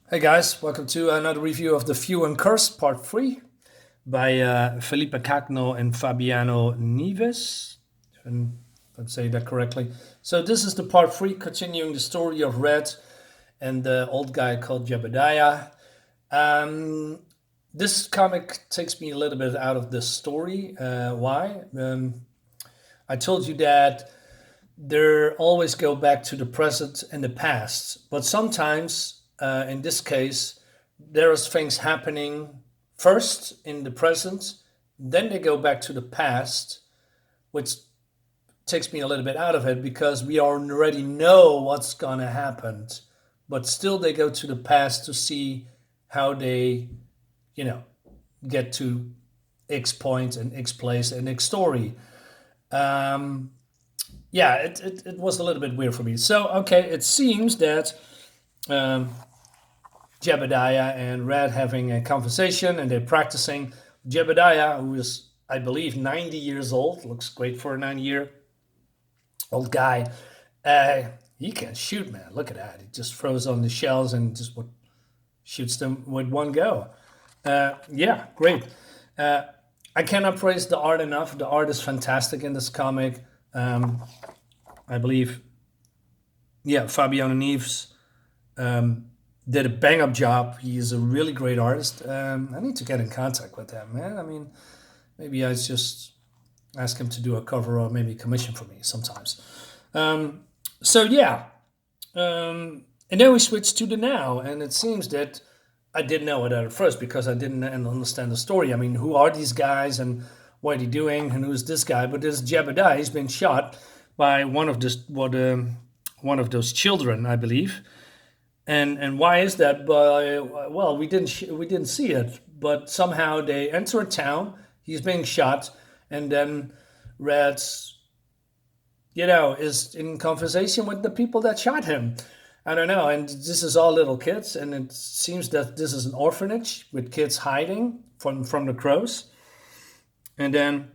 Hey guys, welcome to another review of The Few and Cursed Part 3 by Felipe Cagno and Fabiano Neves. If I'm saying that correctly. So, this is the Part 3 continuing the story of Red and the old guy called Jebediah. Um, this comic takes me a little bit out of the story. Why? I told you that they always go back to the present and the past. But sometimes, in this case, there's things happening first in the present, then they go back to the past, which takes me a little bit out of it because we already know what's going to happen. But still, they go to the past to see how they, you know, get to X point and X place and X story. Um, yeah, it was a little bit weird for me. So, okay, it seems that um, Jebediah and Red having a conversation and they're practicing. Jebediah, who is, I believe, 90 years old, looks great for a 90-year old guy. Uh, he can shoot, man. Look at that. He just throws on the shells and just shoots them with one go. Yeah, great. Uh, I cannot praise the art enough. The art is fantastic in this comic. I believe, yeah, Fabiano Neves did a bang up job. He is a really great artist. I need to get in contact with him, man. I mean, maybe I just ask him to do a cover or maybe commission for me sometimes. Um, so yeah, and then we switch to the now, and it seems that I didn't know it at first because I didn't understand the story. I mean, who are these guys and what are they doing and who's this guy? But this Jebediah, he's been shot by one of those children, I believe. And why is that? By well, we didn't see it, but somehow they enter a town. He's being shot, and then Red's is in conversation with the people that shot him. I don't know. And this is all little kids, and it seems that this is an orphanage with kids hiding from the crows. And then,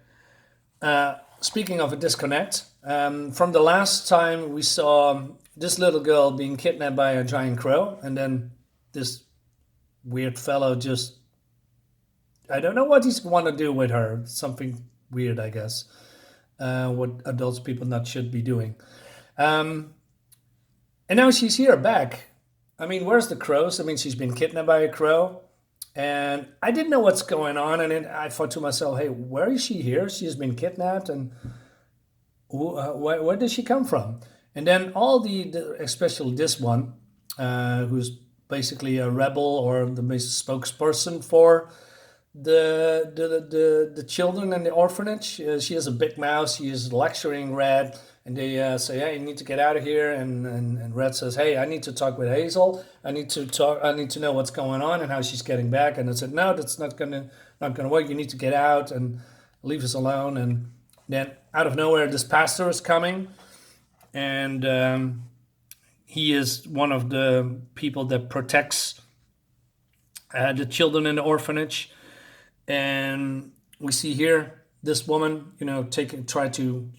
speaking of a disconnect, from the last time we saw this little girl being kidnapped by a giant crow, and then this weird fellow just, I don't know what he's want to do with her. Something weird, I guess. What adults people not should be doing. Um, and now she's here back. I mean, where's the crows? I mean, she's been kidnapped by a crow. And I didn't know what's going on. And then I thought to myself, hey, where is she here? She's been kidnapped. And where did she come from? And then all especially this one, who's basically a rebel or the spokesperson for the children in the orphanage. She has a big mouth. She is lecturing Red, and they say, "Hey, you need to get out of here." And Red says, "Hey, I need to talk with Hazel. I need to talk. I need to know what's going on and how she's getting back." And I said, "No, that's not gonna work. You need to get out and leave us alone." And then out of nowhere, this pastor is coming, and he is one of the people that protects the children in the orphanage. And we see here this woman, try to,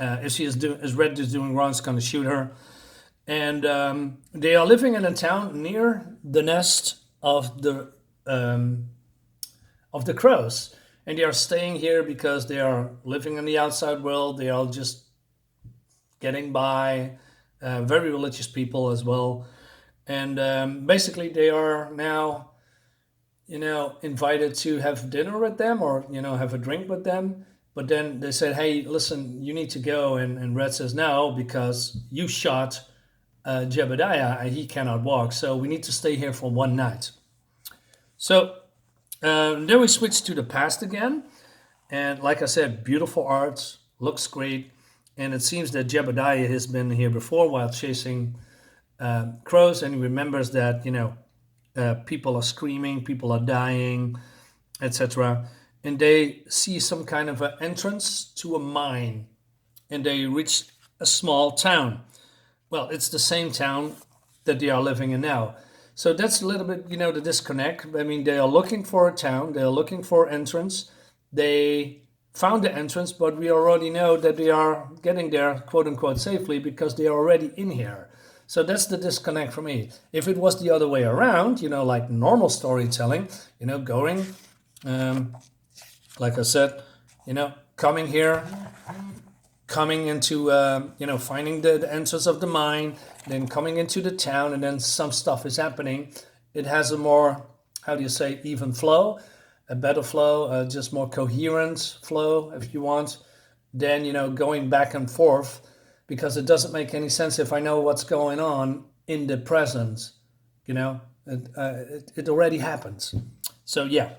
if she is as Red is doing wrong, it's going to shoot her. And they are living in a town near the nest of the crows, and they are staying here because they are living in the outside world. They are just getting by, very religious people as well, and basically they are now invited to have dinner with them or, have a drink with them. But then they said, hey, listen, you need to go. And Red says, no, because you shot Jebediah and he cannot walk. So we need to stay here for one night. So then we switch to the past again. And like I said, beautiful art, looks great. And it seems that Jebediah has been here before while chasing crows. And he remembers that, people are screaming, people are dying, etc. And they see some kind of an entrance to a mine, and they reach a small town. Well, it's the same town that they are living in now. So that's a little bit, the disconnect. I mean, they are looking for a town, they are looking for entrance. They found the entrance, but we already know that they are getting there, quote unquote, safely because they are already in here. So that's the disconnect for me. If it was the other way around, like normal storytelling, going, like I said, coming here, coming into, finding the answers of the mind, then coming into the town, and then some stuff is happening. It has a more, how do you say, even flow, a better flow, just more coherent flow, if you want, than, going back and forth, because it doesn't make any sense if I know what's going on in the present. It already happens. So, yeah.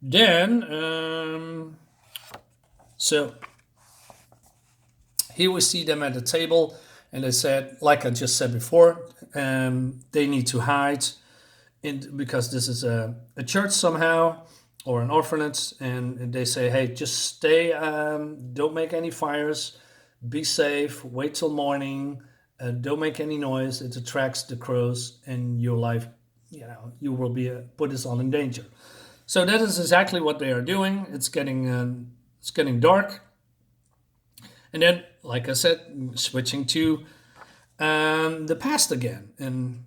Then, so here we see them at the table, and they said, like I just said before, they need to hide because this is a church somehow, or an orphanage, and they say, hey, just stay, don't make any fires, be safe, wait till morning, don't make any noise, it attracts the crows, and your life, you will be put us all in danger. So that is exactly what they are doing. It's getting dark. And then, like I said, switching to the past again. And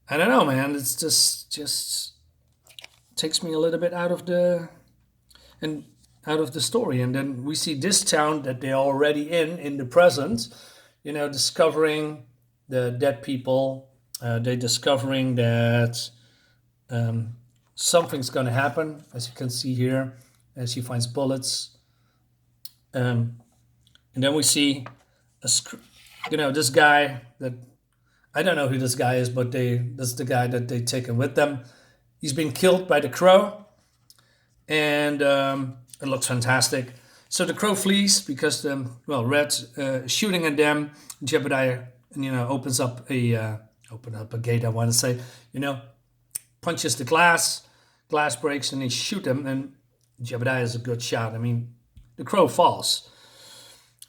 I don't know, man, it's just takes me a little bit out of the story. And then we see this town that they're already in the present, discovering the dead people. They're discovering that something's going to happen, as you can see here, as she finds bullets. And then we see, this guy that, I don't know who this guy is, but this is the guy that they taken with them. He's been killed by the crow, and it looks fantastic. So the crow flees because Red's shooting at them. Jebediah, opens up a gate. I want to say, punches the glass breaks, and they shoot him. And Jebediah is a good shot. I mean, the crow falls.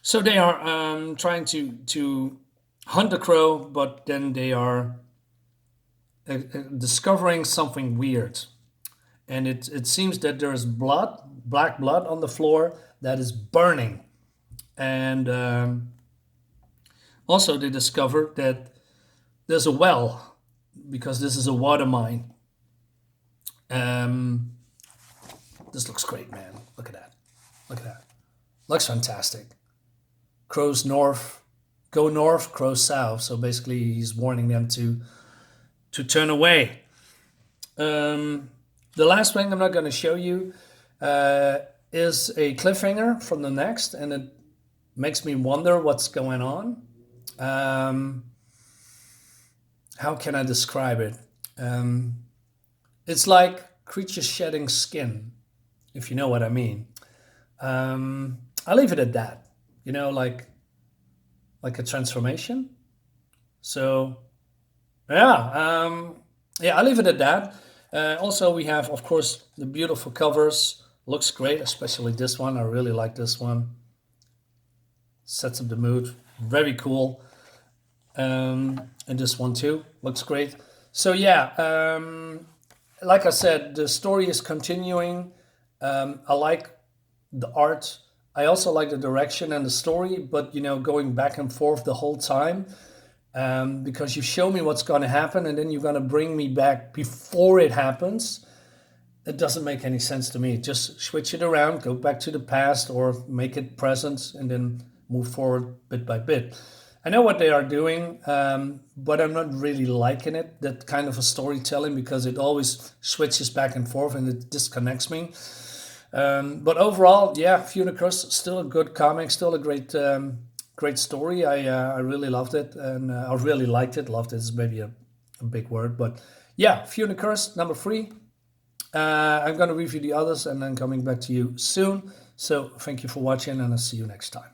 So they are trying to hunt the crow, but then they are discovering something weird. And it seems that there's black blood on the floor that is burning. And also they discover that there's a well, because this is a water mine. This looks great, man. Look at that. Looks fantastic. Crows north, go north, crows south. So basically he's warning them to turn away. The last thing I'm not going to show you is a cliffhanger from the next, and it makes me wonder what's going on. How can I describe it? It's like creatures shedding skin, if you know what I mean. I'll leave it at that. Like a transformation. So, I'll leave it at that. Also, we have, of course, the beautiful covers. Looks great, especially this one. I really like this one. Sets up the mood. Very cool. And this one too. Looks great. So, like I said, the story is continuing. I like the art. I also like the direction and the story, but going back and forth the whole time, because you show me what's going to happen, and then you're going to bring me back before it happens. It doesn't make any sense to me. Just switch it around, go back to the past, or make it present, and then move forward bit by bit. I know what they are doing, but I'm not really liking it, that kind of a storytelling, because it always switches back and forth and it disconnects me. But overall, Funicus, still a good comic, still a great story. I really loved it, and I really liked it. Loved it is maybe a big word, but Funicus number 3. I'm going to review the others and then coming back to you soon. So thank you for watching, and I'll see you next time.